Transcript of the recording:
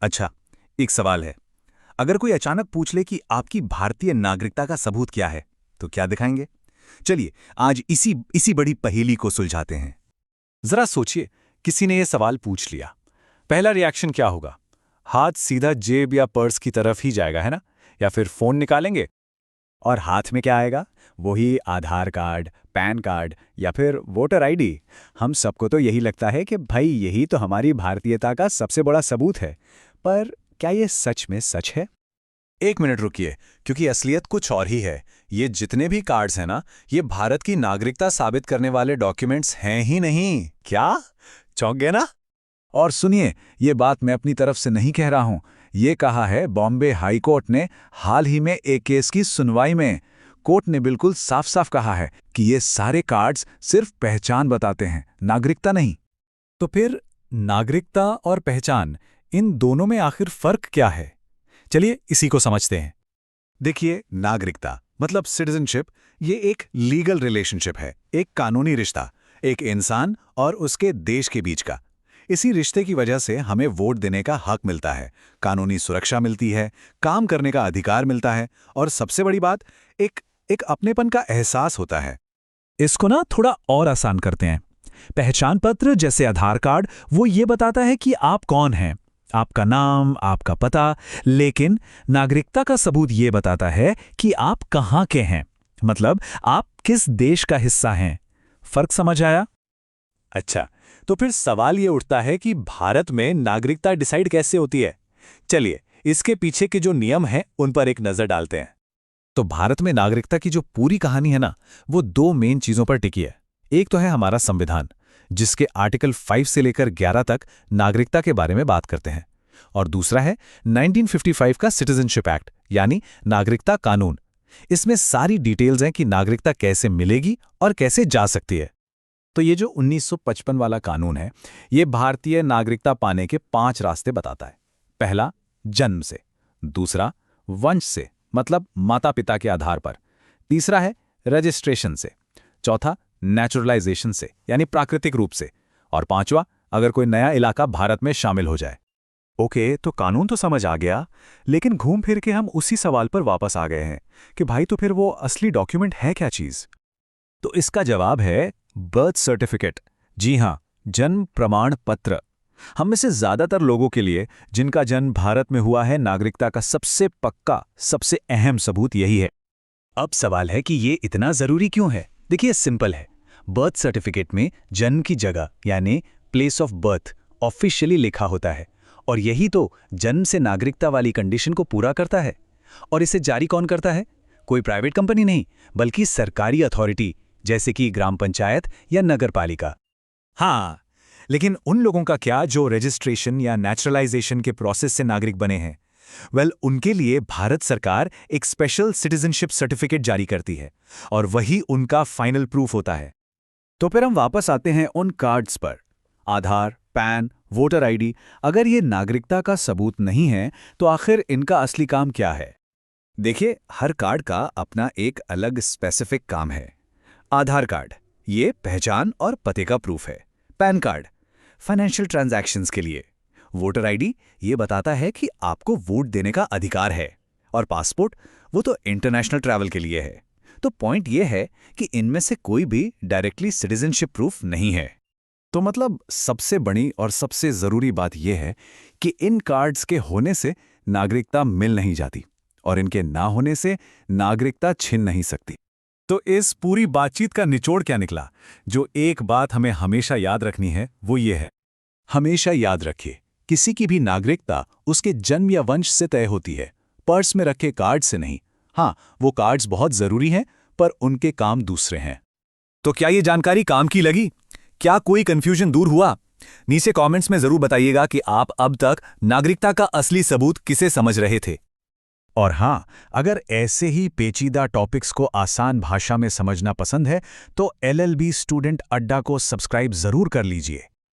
अच्छा, एक सवाल है। अगर कोई अचानक पूछ ले कि आपकी भारतीय नागरिकता का सबूत क्या है, तो क्या दिखाएंगे? चलिए, आज इसी इसी बड़ी पहेली को सुलझाते हैं। जरा सोचिए, किसी ने यह सवाल पूछ लिया। पहला रिएक्शन क्या होगा? हाथ सीधा जेब या पर्स की तरफ ही जाएगा, है ना? या फिर फोन निकालेंगे? और हाथ में क्या आएगा? वही आधार कार्ड, पैन कार्ड या फिर वोटर आईडी। हम सबको तो यही लगता है कि भाई यही तो हमारी भारतीयता का सबसे बड़ा सबूत है। पर क्या ये सच में सच है? एक मिनट रुकिए, क्योंकि असलियत कुछ और ही है। ये जितने भी कार्ड्स हैं ना, ये भारत की नागरिकता साबित करने वाले डॉक्यूमेंट्स हैं ही नहीं। क्या? चौंक गए ना? और सुनिए, ये बात मैं अपनी तरफ से नहीं कह रहा हूं। ये कहा है बॉम्बे हाई कोर्ट ने हाल ही में एक केस की सुनवाई में। कोर्ट ने बिल्कुल साफ साफ कहा है कि ये सारे कार्ड्स सिर्फ पहचान बताते हैं, नागरिकता नहीं। तो फिर नागरिकता और पहचान, इन दोनों में आखिर फर्क क्या है? चलिए इसी को समझते हैं। देखिए, नागरिकता मतलब सिटीजनशिप, ये एक लीगल रिलेशनशिप है, एक कानूनी रिश्ता, एक इंसान और उसके देश के बीच का। इसी रिश्ते की वजह से हमें वोट देने का हक मिलता है, कानूनी सुरक्षा मिलती है, काम करने का अधिकार मिलता है और सबसे बड़ी बात, एक एक अपनेपन का एहसास होता है। इसको ना थोड़ा और आसान करते हैं। पहचान पत्र जैसे आधार कार्ड, वो ये बताता है कि आप कौन हैं, आपका नाम, आपका पता। लेकिन नागरिकता का सबूत ये बताता है कि आप कहाँ के हैं, मतलब आप किस देश का हिस्सा हैं। फर्क समझ आया? अच्छा, तो फिर सवाल ये उठता है कि भारत में नागरिकता डिसाइड कैसे होती है? चलिए, इसके पीछे के जो नियम हैं उन पर एक नजर डालते हैं। तो भारत में नागरिकता की जो पूरी कहानी है ना, वो दो मेन चीजों पर टिकी है। एक तो है हमारा संविधान, जिसके आर्टिकल 5 से लेकर 11 तक नागरिकता के बारे में बात करते हैं। और दूसरा है 1955 का सिटीजनशिप एक्ट, यानी नागरिकता कानून। इसमें सारी डिटेल्स हैं कि नागरिकता कैसे मिलेगी और कैसे जा सकती है। तो ये जो 1955 वाला कानून है, ये भारतीय नागरिकता पाने के 5 रास्ते बताता है। पहला, जन्म से। दूसरा, वंश से, मतलब माता पिता के आधार पर। तीसरा है रजिस्ट्रेशन से। चौथा, नेचुरलाइजेशन से, यानी प्राकृतिक रूप से। और पांचवा, अगर कोई नया इलाका भारत में शामिल हो जाए। ओके, तो कानून तो समझ आ गया, लेकिन घूम फिर के हम उसी सवाल पर वापस आ गए हैं कि भाई तो फिर वो असली डॉक्यूमेंट है क्या चीज? तो इसका जवाब है बर्थ सर्टिफिकेट। जी हां, जन्म प्रमाण पत्र। हम में से ज्यादातर लोगों के लिए जिनका जन्म भारत में हुआ है, नागरिकता का सबसे पक्का, सबसे अहम सबूत यही है। अब सवाल है कि ये इतना जरूरी क्यों है? देखिए, सिंपल है। बर्थ सर्टिफिकेट में जन्म की जगह यानी प्लेस ऑफ बर्थ ऑफिशियली लिखा होता है, और यही तो जन्म से नागरिकता वाली कंडीशन को पूरा करता है। और इसे जारी कौन करता है? कोई प्राइवेट कंपनी नहीं, बल्कि सरकारी अथॉरिटी, जैसे कि ग्राम पंचायत या नगर पालिका। हाँ, लेकिन उन लोगों का क्या जो रजिस्ट्रेशन या नेचुरलाइजेशन के प्रोसेस से नागरिक बने हैं? उनके लिए भारत सरकार एक स्पेशल सिटीजनशिप सर्टिफिकेट जारी करती है, और वही उनका फाइनल प्रूफ होता है। तो फिर हम वापस आते हैं उन कार्ड्स पर। आधार, पैन, वोटर आईडी, अगर ये नागरिकता का सबूत नहीं है, तो आखिर इनका असली काम क्या है? देखिए, हर कार्ड का अपना एक अलग स्पेसिफिक काम है। आधार कार्ड, ये पहचान और पते का प्रूफ है। पैन कार्ड, फाइनेंशियल ट्रांजैक्शंस के लिए। वोटर आईडी, ये बताता है कि आपको वोट देने का अधिकार है। और पासपोर्ट, वो तो इंटरनेशनल ट्रैवल के लिए है। तो पॉइंट ये है कि इनमें से कोई भी डायरेक्टली सिटीजनशिप प्रूफ नहीं है। तो मतलब सबसे बड़ी और सबसे जरूरी बात यह है कि इन कार्ड्स के होने से नागरिकता मिल नहीं जाती, और इनके ना होने से नागरिकता छिन नहीं सकती। तो इस पूरी बातचीत का निचोड़ क्या निकला? जो एक बात हमें हमेशा याद रखनी है वो ये है, हमेशा याद रखिए, किसी की भी नागरिकता उसके जन्म या वंश से तय होती है, पर्स में रखे कार्ड से नहीं। हाँ, वो कार्ड्स बहुत जरूरी हैं, पर उनके काम दूसरे हैं। तो क्या ये जानकारी काम की लगी? क्या कोई कंफ्यूजन दूर हुआ? नीचे कमेंट्स में जरूर बताइएगा कि आप अब तक नागरिकता का असली सबूत किसे समझ रहे थे। और हाँ, अगर ऐसे ही पेचीदा टॉपिक्स को आसान भाषा में समझना पसंद है, तो LLB स्टूडेंट अड्डा को सब्सक्राइब जरूर कर लीजिए।